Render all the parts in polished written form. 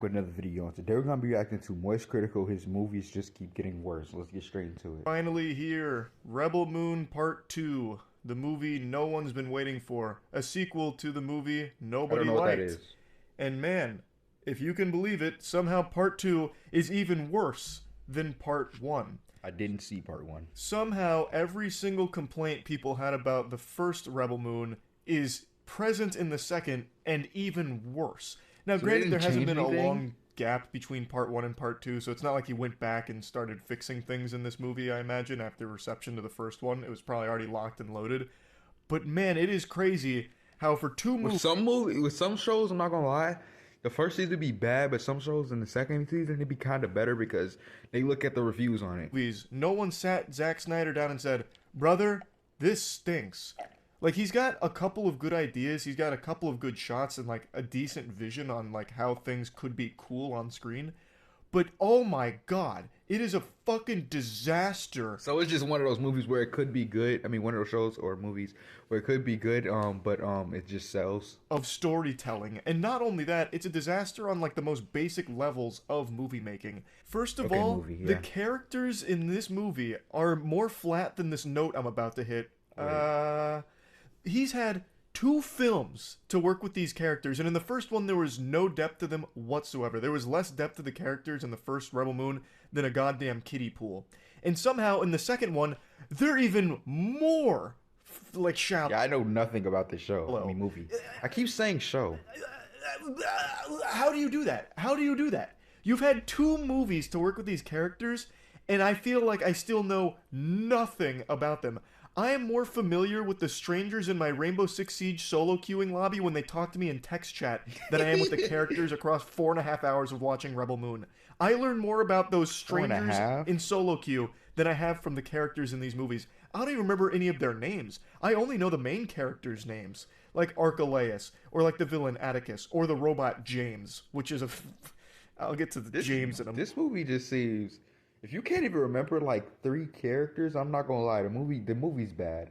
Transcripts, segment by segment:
With another video on today, we're gonna be reacting to Moist Critical. His movies just keep getting worse. Let's get straight into it. Finally here, Rebel Moon Part 2, the movie no one's been waiting for, a sequel to the movie I don't nobody know what that liked. is. And man, if you can believe it, somehow Part 2 is even worse than Part 1. I didn't see part one. Somehow every single complaint people had about the first Rebel Moon is present in the second and even worse. Now, So they granted, there didn't hasn't change been a anything? long gap between part 1 and part 2, so it's not like he went back and started fixing things in this movie, I imagine, after reception to the first one. It was probably already locked and loaded. But man, it is crazy how for two movies, With some shows, I'm not gonna lie, the first season would be bad, but some shows in the second season it'd be kind of better because they look at the reviews on it. no one sat Zack Snyder down and said, "Brother, this stinks." Like, he's got a couple of good ideas, he's got a couple of good shots and like a decent vision on like how things could be cool on screen. But oh my god, it is a fucking disaster So it's just one of those movies where it could be good. I mean, one of those shows or movies where it could be good, but it just sells. of storytelling. And not only that, it's a disaster on like the most basic levels of movie making. First of Okay, all, movie, the yeah. characters in this movie are more flat than this note I'm about to hit. He's had 2 films to work with these characters, and in the first one there was no depth to them whatsoever. There was less depth to the characters in the first Rebel Moon than a goddamn kiddie pool. And somehow in the second one, they're even more like shallow. Yeah, I know nothing about this show. I mean, movie. I keep saying show. How do you do that? How do you do that? You've had 2 movies to work with these characters, and I feel like I still know nothing about them. I am more familiar with the strangers in my Rainbow Six Siege solo queuing lobby when they talk to me in text chat than I am with the characters across 4.5 hours of watching Rebel Moon. I learn more about those strangers 4.5? in solo queue than I have from the characters in these movies. I don't even remember any of their names. I only know the main characters' names, like Archelaus, or like the villain Atticus, or the robot James, which is a... I'll get to the James in a... This movie just seems. If you can't even remember like 3 characters, I'm not gonna lie. The movie's bad.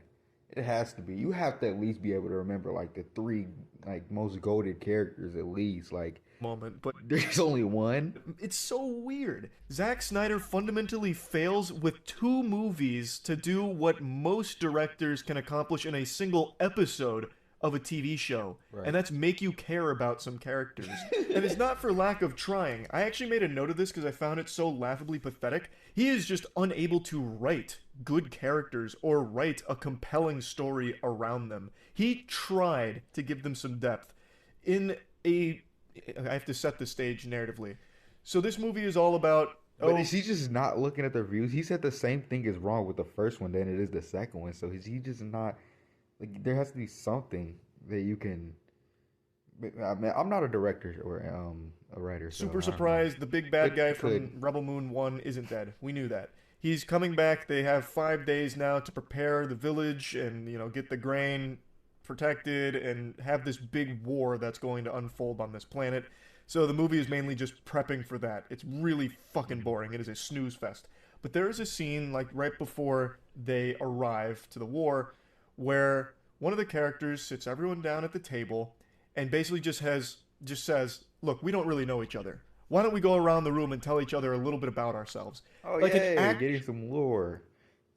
It has to be. You have to at least be able to remember like the 3 like most goated characters at least. Like moment, but there's only one. it's so weird. Zack Snyder fundamentally fails with 2 movies to do what most directors can accomplish in a single episode of a TV show, Right. and that's make you care about some characters. And it's not for lack of trying. I actually made a note of this because I found it so laughably pathetic. He is just unable to write good characters or write a compelling story around them. He tried to give them some depth in a... I have to set the stage narratively. So this movie is all about... But is he just not looking at the reviews? He said the same thing is wrong with the first one than it is the second one. So is he just not like there has to be something that you can. I mean, I'm not a director or a writer. So Super I don't know. surprised the big bad guy from Could. Rebel Moon 1 isn't dead. We knew that. He's coming back. They have 5 days now to prepare the village and, get the grain protected and have this big war that's going to unfold on this planet. So the movie is mainly just prepping for that. It's really fucking boring. It is a snooze fest. But there is a scene like right before they arrive to the war where one of the characters sits everyone down at the table and basically just says, "Look, we don't really know each other. Why don't we go around the room and tell each other a little bit about ourselves?" Oh like yeah, an act- getting some lore.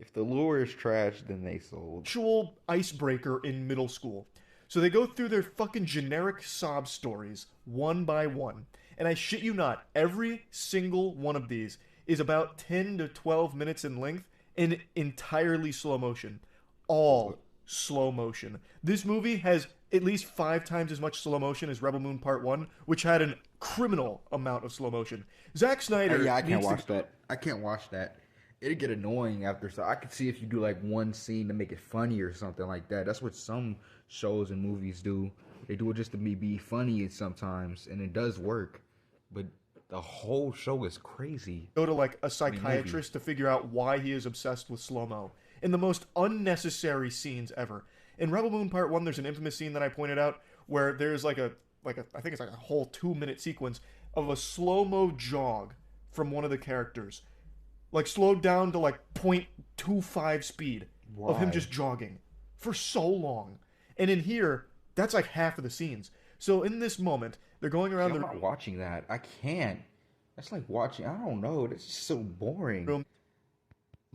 If the lore is trash, then they sold. actual icebreaker in middle school. So they go through their fucking generic sob stories one by one. And I shit you not, every single one of these is about 10 to 12 minutes in length in entirely slow motion. All slow motion. This movie has at least 5 times as much slow motion as Rebel Moon Part 1, which had a criminal amount of slow motion. Zack Snyder... Yeah, I can't needs to- watch that. I can't watch that. It'd get annoying after. So I could see if you do like one scene to make it funny or something like that. That's what some shows and movies do. They do it just to be funny sometimes, and it does work. But the whole show is crazy. Go to like a psychiatrist to figure out why he is obsessed with slow-mo in the most unnecessary scenes ever. In Rebel Moon Part 1, there's an infamous scene that I pointed out where there's like a I think it's like a whole 2-minute sequence of a slow-mo jog from one of the characters. Like slowed down to like 0.25 speed of him Why? just jogging for so long. And in here, that's like half of the scenes. So in this moment, They're going See, around I'm the not watching that. I can't. That's like watching. I don't know. That's just so boring. room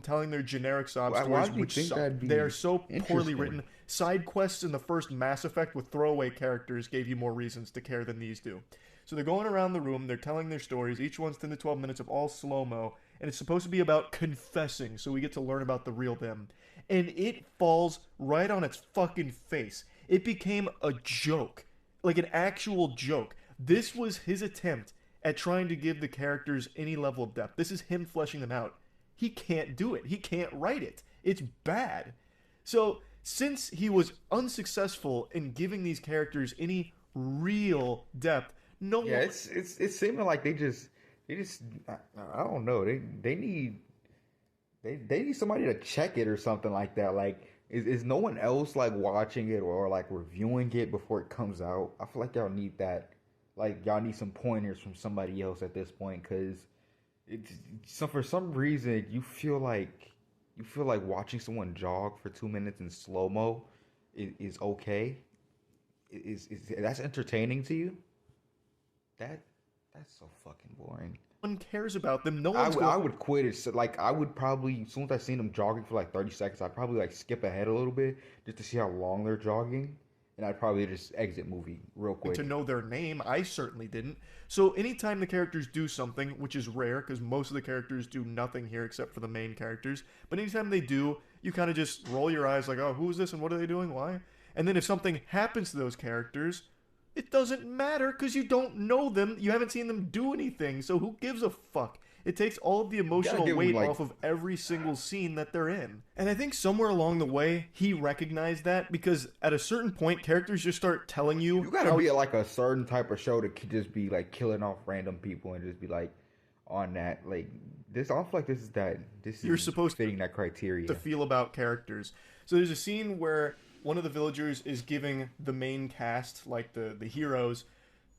telling their generic sob Why stories, do you which think suck. that'd They are be so poorly interesting? written. Side quests in the first Mass Effect with throwaway characters gave you more reasons to care than these do. So they're going around the room, they're telling their stories. Each one's 10 to 12 minutes of all slow mo, and it's supposed to be about confessing, so we get to learn about the real them. And it falls right on its fucking face. It became a joke, like an actual joke. This was his attempt at trying to give the characters any level of depth. This is him fleshing them out. He can't do it. He can't write it. It's bad. So, since he was unsuccessful in giving these characters any real depth, no Yeah, one. it's seeming like they just I don't know. They need somebody to check it or something like that. Like, is no one else like watching it or like reviewing it before it comes out? I feel like y'all need that. Like, y'all need some pointers from somebody else at this point, because it's so for some reason you feel like watching someone jog for 2 minutes in slow mo is okay. Is that's entertaining to you? That's so fucking boring. One cares about them. No I one's would going. I would quit it. So, like, I would probably, as soon as I seen them jogging for like 30 seconds, I'd probably like skip ahead a little bit just to see how long they're jogging, and I'd probably just exit movie real To quick. know their name. I certainly didn't. So anytime the characters do something, which is rare because most of the characters do nothing here except for the main characters, but anytime they do, you kind of just roll your eyes like, oh, who is this and what are they doing? Why? And then if something happens to those characters, it doesn't matter because you don't know them. You haven't seen them do anything, so who gives a fuck? It takes all of the emotional give 'em, weight like- off of every single scene that they're in. And I think somewhere along the way, he recognized that because at a certain point, characters just start telling you. You gotta be at like a certain type of show to just be like killing off random people and just be like on that. Like, this, I don't feel like this You're is supposed fitting that criteria. to feel about characters. So there's a scene where one of the villagers is giving the main cast, like the heroes,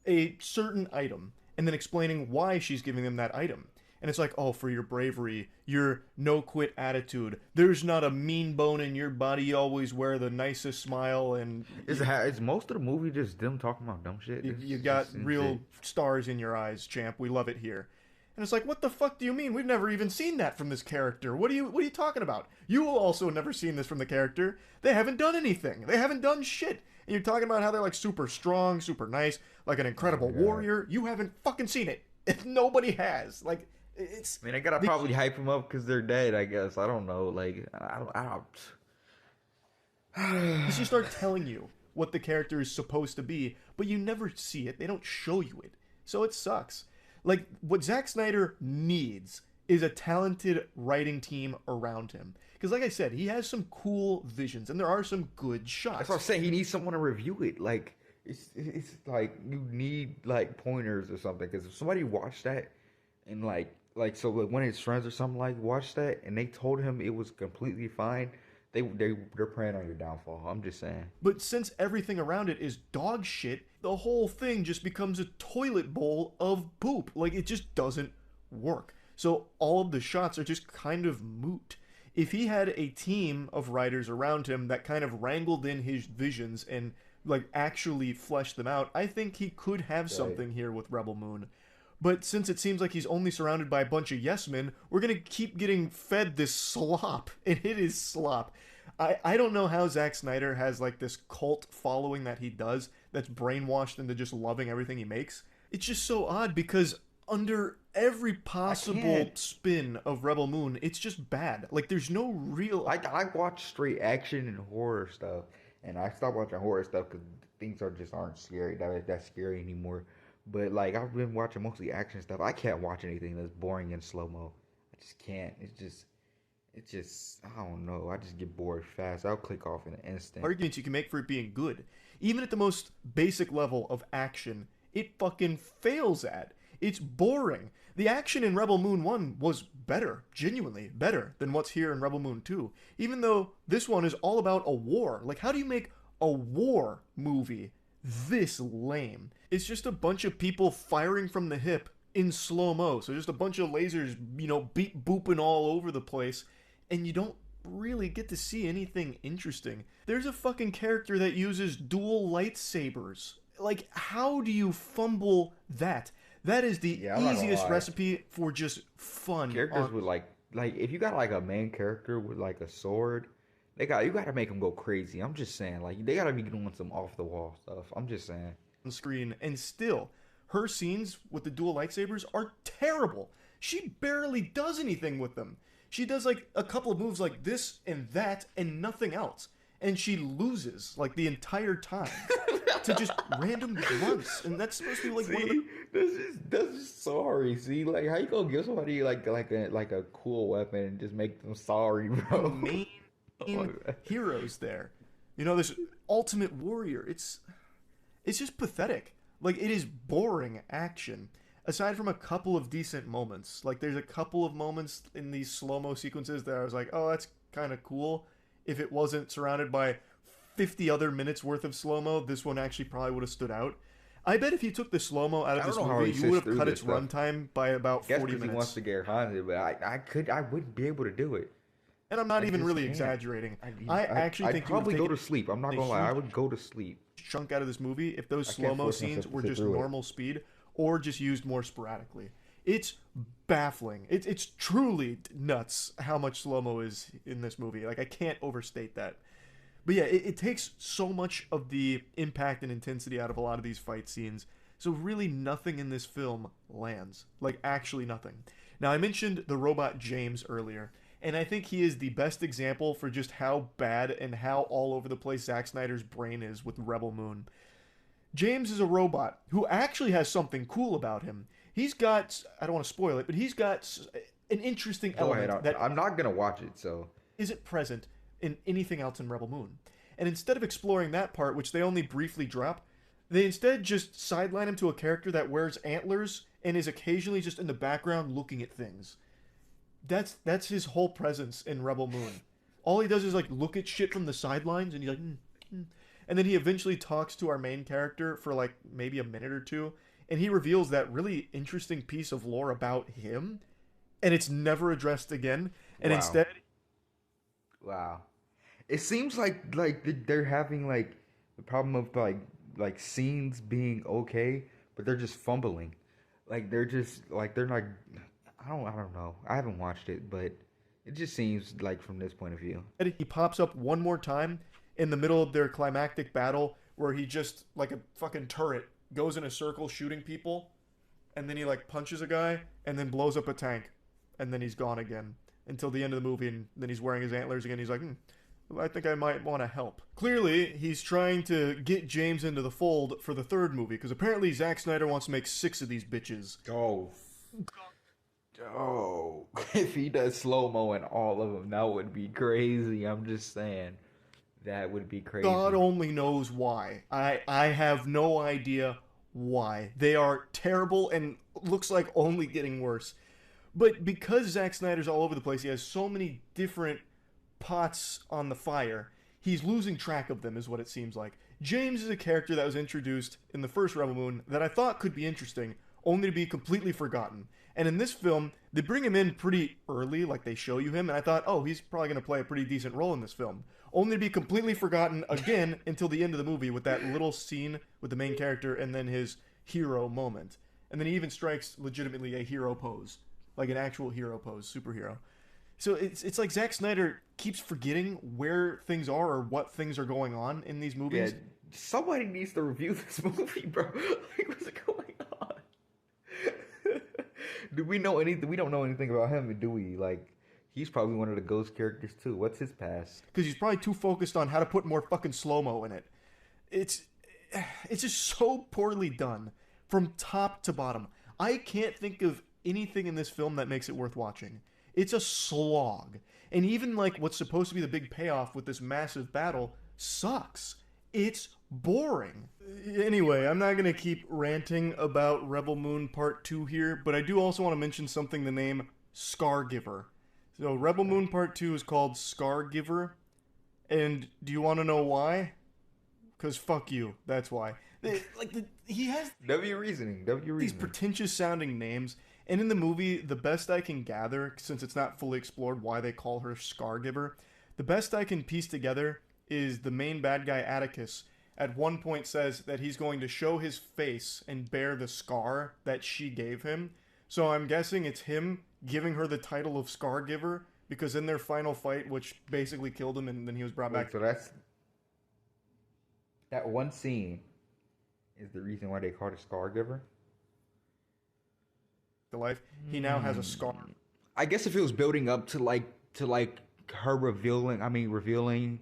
a certain item, and then explaining why she's giving them that item. And it's like, oh, for your bravery, your no-quit attitude. There's not a mean bone in your body. You always wear the nicest smile, and Is most of the movie just them talking about dumb shit? you got real stars in your eyes, champ. We love it here. And it's like, what the fuck do you mean? We've never even seen that from this character. What are you talking about? You also never seen this from the character. They haven't done anything. They haven't done shit. And you're talking about how they're like super strong, super nice, like an incredible warrior. You haven't fucking seen it. Nobody has. Like, it's. I mean, I gotta probably hype them up because they're dead. I guess I don't know. Like, I don't. They just start telling you what the character is supposed to be, but you never see it. They don't show you it. So it sucks. Like, what Zack Snyder needs is a talented writing team around him. Because, like I said, he has some cool visions, and there are some good shots. That's what I'm saying. He needs someone to review it. Like, it's like you need like pointers or something. Because if somebody watched that and so like one of his friends or something like watched that and they told him it was completely fine, they're preying on your downfall. I'm just saying. But since everything around it is dog shit, the whole thing just becomes a toilet bowl of poop. Like, it just doesn't work. So all of the shots are just kind of moot. If he had a team of writers around him that kind of wrangled in his visions and like actually fleshed them out, I think he could have something here with Rebel Moon. But since it seems like he's only surrounded by a bunch of yes men, we're going to keep getting fed this slop. And it is slop. I don't know how Zack Snyder has like this cult following that he does that's brainwashed into just loving everything he makes. It's just so odd because under every possible spin of Rebel Moon, it's just bad. Like, there's no real. I watch straight action and horror stuff, and I stopped watching horror stuff because things aren't scary. That's scary anymore. But like, I've been watching mostly action stuff. I can't watch anything that's boring in slow mo. I just can't. It's just I don't know. I just get bored fast. I'll click off in an instant. Arguments you can make for it being good. Even at the most basic level of action, it fucking fails at. It's boring. The action in Rebel Moon 1 was better, genuinely better than what's here in Rebel Moon 2. Even though this one is all about a war. Like, how do you make a war movie this lame? It's just a bunch of people firing from the hip in slow-mo. So just a bunch of lasers, beep booping all over the place. And you don't really get to see anything interesting. There's a fucking character that uses dual lightsabers. Like, how do you fumble that? That is the Yeah, I'm not gonna easiest lie. recipe for just fun. Characters with like if you got like a main character with like a sword, you gotta make them go crazy. I'm just saying, like they gotta be doing some off the wall stuff. I'm just saying. On screen, and still, her scenes with the dual lightsabers are terrible. She barely does anything with them. She does like a couple of moves like this and that and nothing else. And she loses like the entire time to just random grunts. And that's supposed to be like one of the See, this is sorry. See, like how you gonna give somebody like a cool weapon and just make them sorry, bro? main Oh my God. heroes there. You know, this ultimate warrior. It's just pathetic. Like, it is boring action. Aside from a couple of decent moments. Like, there's a couple of moments in these slow-mo sequences that I was like, oh, that's kind of cool. If it wasn't surrounded by 50 other minutes worth of slow-mo, this one actually probably would have stood out. I bet if you took the slow-mo out of I this don't know how movie, he you sits would have through cut this its stuff. runtime by about Guess 40 because he wants minutes. to get haunted, but I wouldn't be able to do it. And I'm not I even just really can't. exaggerating. I, I actually I'd think you would probably have go taken to sleep. I'm not a gonna lie. I huge would go to sleep. chunk out of this movie if those I can't slow-mo force myself scenes to were sit just through it. normal speed or just used more sporadically. It's baffling. It's truly nuts how much slow-mo is in this movie. Like, I can't overstate that. But yeah, it takes so much of the impact and intensity out of a lot of these fight scenes. So really nothing in this film lands. Like, actually nothing. Now, I mentioned the robot James earlier, and I think he is the best example for just how bad and how all over the place Zack Snyder's brain is with Rebel Moon. James is a robot who actually has something cool about him. He's got, I don't want to spoil it, but he's got an interesting Go ahead. element that I'm not gonna watch it. So isn't present in anything else in Rebel Moon. And instead of exploring that part, which they only briefly drop, they instead just sideline him to a character that wears antlers and is occasionally just in the background looking at things. That's his whole presence in Rebel Moon. All he does is like look at shit from the sidelines, and he's like, and then he eventually talks to our main character for like maybe a minute or two, and he reveals that really interesting piece of lore about him, and it's never addressed again. And wow. instead, Wow. It seems like they're having like the problem of like scenes being okay, but they're just fumbling. Like they're just like they're not. I don't know. I haven't watched it, but it just seems like from this point of view. he pops up one more time in the middle of their climactic battle where he just, like a fucking turret, goes in a circle shooting people, and then he like punches a guy and then blows up a tank, and then he's gone again until the end of the movie, and then he's wearing his antlers again. He's like, I think I might want to help. Clearly, he's trying to get James into the fold for the third movie, because apparently Zack Snyder wants to make 6 of these bitches. Oh, if he does slow-mo in all of them, that would be crazy. I'm just saying. That would be crazy. God only knows why. I have no idea why. They are terrible and looks like only getting worse. But because Zack Snyder's all over the place, he has so many different pots on the fire, he's losing track of them, is what it seems like. James is a character that was introduced in the first Rebel Moon that I thought could be interesting, only to be completely forgotten. And in this film, they bring him in pretty early, like they show you him, and I thought, oh, he's probably going to play a pretty decent role in this film. Only to be completely forgotten again until the end of the movie with that little scene with the main character and then his hero moment. And then he even strikes legitimately a hero pose, like an actual hero pose, superhero. So it's like Zack Snyder keeps forgetting where things are or what things are going on in these movies. Yeah, somebody needs to review this movie, bro. Like, what's going on? Do we know anything? We don't know anything about him, do we? Like, he's probably one of the ghost characters too. What's his past? Because he's probably too focused on how to put more fucking slow-mo in it. It's just so poorly done from top to bottom. I can't think of anything in this film that makes it worth watching. It's a slog. And even like what's supposed to be the big payoff with this massive battle sucks. It's boring. Anyway, I'm not going to keep ranting about Rebel Moon Part 2 here, but I do also want to mention something the name Scargiver. So Rebel Moon Part 2 is called Scargiver. And do you want to know why? Because fuck you. That's why. He has W reasoning. these pretentious sounding names. And in the movie, the best I can gather, since it's not fully explored why they call her Scargiver, the best I can piece together is the main bad guy, Atticus. at one point says that he's going to show his face and bear the scar that she gave him. So I'm guessing it's him giving her the title of Scar Giver, because in their final fight, which basically killed him and then he was brought back. So that's that one scene is the reason why they called it Scar Giver. To life, he now has a scar. I guess if it was building up to like her revealing,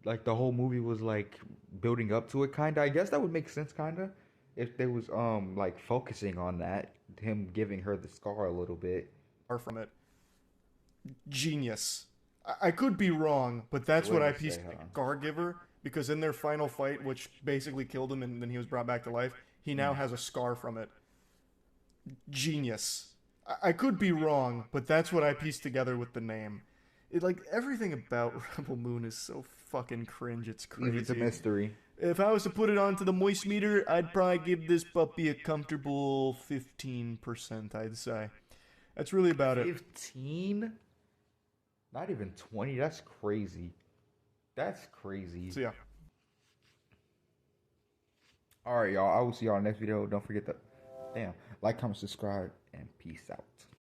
like the whole movie was like building up to it, kinda. I guess that would make sense, kinda, if they was like focusing on that, him giving her the scar a little bit. From it. Genius. I could be wrong, but that's what I pieced Scar Giver, because in their final fight, which basically killed him and then he was brought back to life, he now has a scar from it. Genius. I could be wrong, but that's what I pieced together with the name. It, like, everything about Rebel Moon is so fucking cringe, it's crazy. It's a mystery. If I was to put it onto the moist meter, I'd probably give this puppy a comfortable 15%, I'd say. That's really about it. 15? Not even 20. That's crazy. That's crazy. So yeah. Alright, y'all. I will see y'all next video. Don't forget to like, comment, subscribe, and peace out.